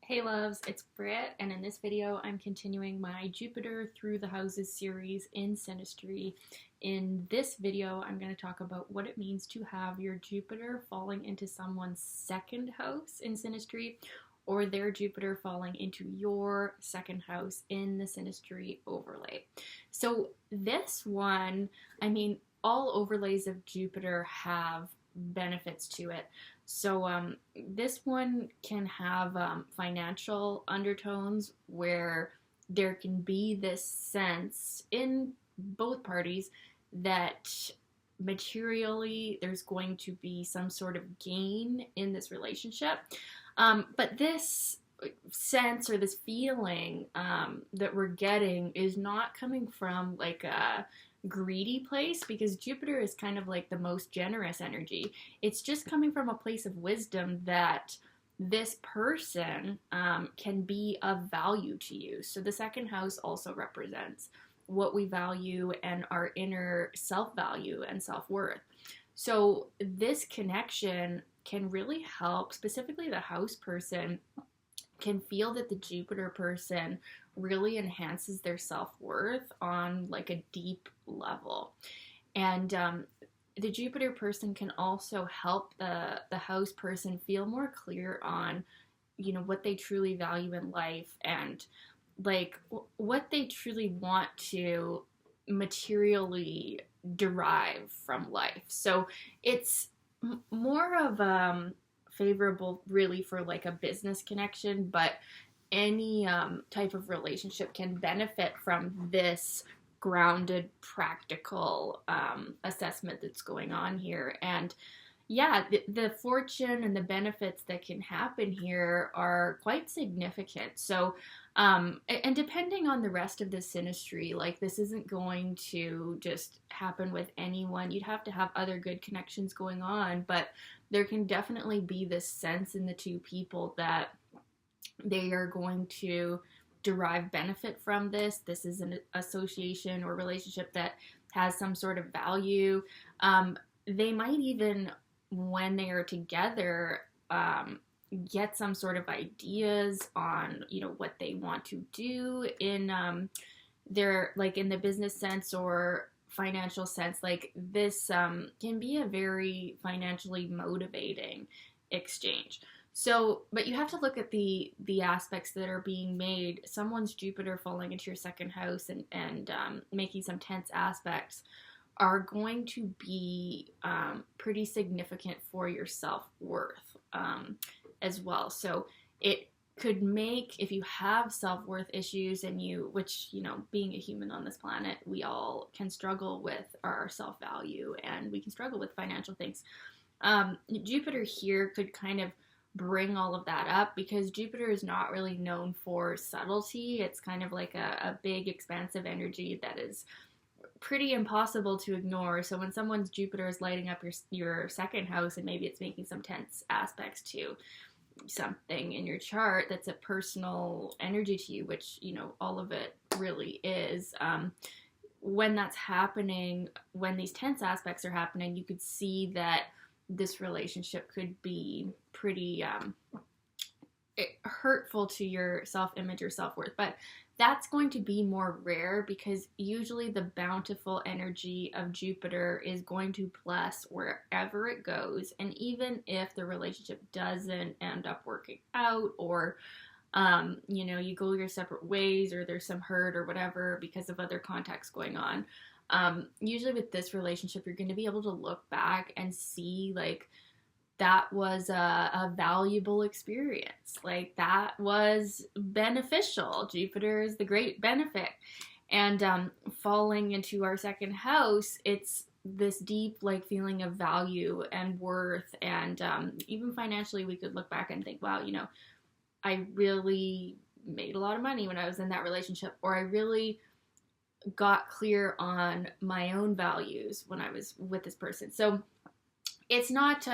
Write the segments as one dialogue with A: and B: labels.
A: Hey loves, it's Britt, and in this video I'm continuing my Jupiter through the houses series in Synastry. In this video I'm going to talk about what it means to have your Jupiter falling into someone's second house in Synastry, or their Jupiter falling into your second house in the Synastry overlay. So this one, all overlays of Jupiter have benefits to it. So this one can have financial undertones where there can be this sense in both parties that materially there's going to be some sort of gain in this relationship. But this sense or this feeling that we're getting is not coming from like a greedy place, because Jupiter is kind of like the most generous energy. It's just coming from a place of wisdom that this person can be of value to you. So the second house also represents what we value and our inner self-value and self-worth. So this connection can really help, specifically the house person can feel that the Jupiter person really enhances their self-worth on like a deep level. And the Jupiter person can also help the house person feel more clear on, what they truly value in life and like what they truly want to materially derive from life. So it's more of favorable really for like a business connection, but any type of relationship can benefit from this grounded, practical assessment that's going on here. And yeah, the fortune and the benefits that can happen here are quite significant. So, and depending on the rest of the synastry, like this isn't going to just happen with anyone. You'd have to have other good connections going on, but there can definitely be this sense in the two people that they are going to derive benefit from this. This is an association or relationship that has some sort of value. They might even, when they are together, get some sort of ideas on, what they want to do in their, like in the business sense or financial sense. Like this can be a very financially motivating exchange. So, but you have to look at the aspects that are being made. Someone's Jupiter falling into your second house and making some tense aspects are going to be pretty significant for your self-worth as well. So it could make, if you have self-worth issues and which, being a human on this planet, we all can struggle with our self-value and we can struggle with financial things. Jupiter here could kind of bring all of that up, because Jupiter is not really known for subtlety. It's kind of like a big expansive energy that is pretty impossible to ignore. So when someone's Jupiter is lighting up your second house, and maybe it's making some tense aspects to something in your chart that's a personal energy to you, which all of it really is, when that's happening, when these tense aspects are happening, you could see that this relationship could be pretty hurtful to your self-image or self-worth. But that's going to be more rare, because usually the bountiful energy of Jupiter is going to bless wherever it goes. And even if the relationship doesn't end up working out, or you go your separate ways, or there's some hurt or whatever because of other contacts going on, usually with this relationship, you're going to be able to look back and see like that was a valuable experience. Like that was beneficial. Jupiter is the great benefit. And falling into our second house, it's this deep like feeling of value and worth. And even financially, we could look back and think, wow, I really made a lot of money when I was in that relationship, or I really got clear on my own values when I was with this person. So it's not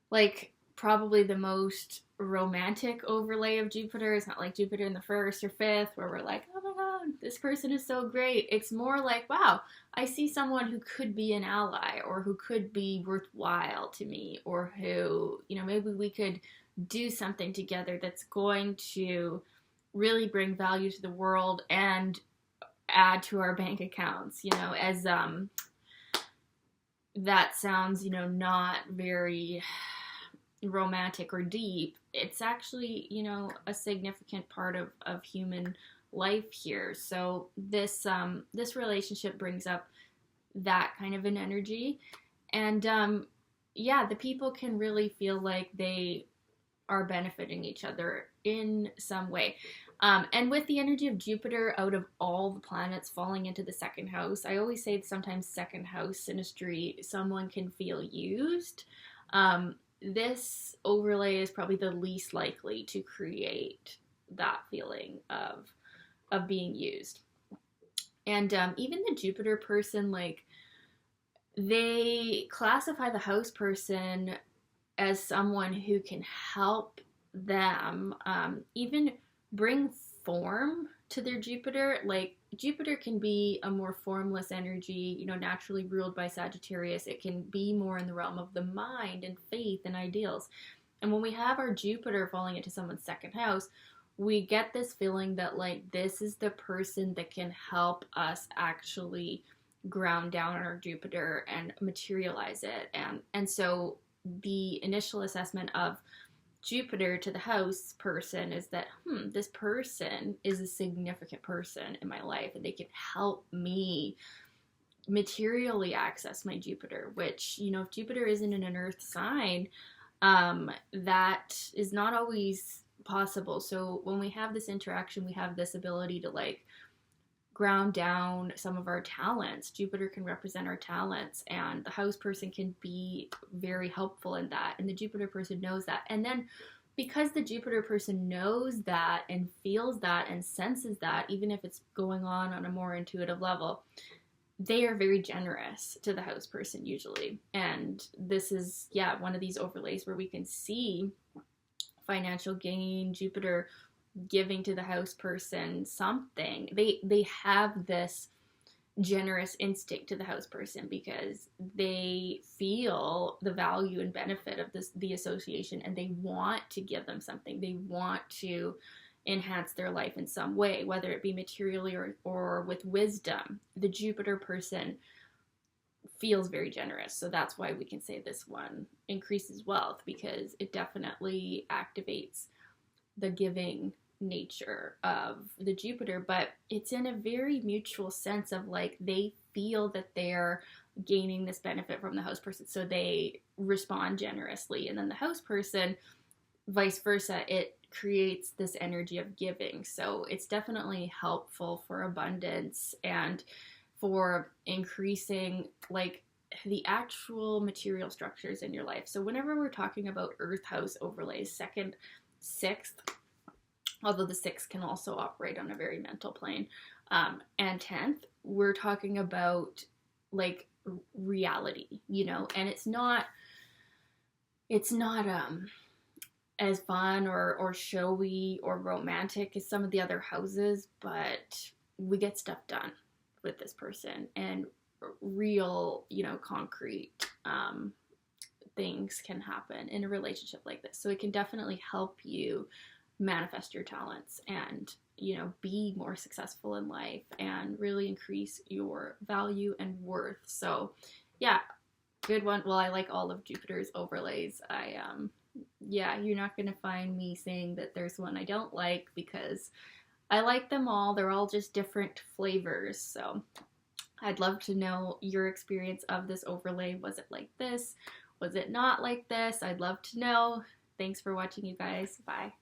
A: like probably the most romantic overlay of Jupiter. It's not like Jupiter in the first or fifth where we're like, oh my god, this person is so great. It's more like, wow, I see someone who could be an ally, or who could be worthwhile to me, or who, maybe we could do something together that's going to really bring value to the world and add to our bank accounts, as that sounds, not very romantic or deep. It's actually, a significant part of human life here. So this relationship brings up that kind of an energy. And the people can really feel like they are benefiting each other in some way. And with the energy of Jupiter, out of all the planets falling into the second house, I always say sometimes second house synastry, someone can feel used. This overlay is probably the least likely to create that feeling of being used. And even the Jupiter person, like, they classify the house person as someone who can help them even bring form to their Jupiter. Like, Jupiter can be a more formless energy, naturally ruled by Sagittarius. It can be more in the realm of the mind and faith and ideals. And when we have our Jupiter falling into someone's second house, we get this feeling that, like, this is the person that can help us actually ground down on our Jupiter and materialize it. And so the initial assessment of Jupiter to the house person is that, this person is a significant person in my life, and they can help me materially access my Jupiter, which, if Jupiter isn't in an earth sign, that is not always possible. So when we have this interaction, we have this ability to, like, ground down some of our talents. Jupiter can represent our talents, and the house person can be very helpful in that. And the Jupiter person knows that. And then because the Jupiter person knows that and feels that and senses that, even if it's going on a more intuitive level, they are very generous to the house person usually. And this is, one of these overlays where we can see financial gain, Jupiter giving to the house person something. They have this generous instinct to the house person because they feel the value and benefit of the association, and they want to give them something. They want to enhance their life in some way, whether it be materially or with wisdom. The Jupiter person feels very generous. So that's why we can say this one increases wealth, because it definitely activates the giving nature of the Jupiter, but it's in a very mutual sense of, like, they feel that they're gaining this benefit from the house person, so they respond generously. And then the house person, vice versa, it creates this energy of giving. So it's definitely helpful for abundance and for increasing, like, the actual material structures in your life. So whenever we're talking about earth house overlays, 2nd, 6th, although the 6th can also operate on a very mental plane, and 10th, we're talking about, like, reality, and it's not as fun or showy or romantic as some of the other houses, but we get stuff done with this person, and real, concrete things can happen in a relationship like this. So it can definitely help you manifest your talents and, be more successful in life and really increase your value and worth. So good one. Well, I like all of Jupiter's overlays. You're not going to find me saying that there's one I don't like, because I like them all. They're all just different flavors. So I'd love to know your experience of this overlay. Was it like this? Was it not like this? I'd love to know. Thanks for watching, you guys. Bye.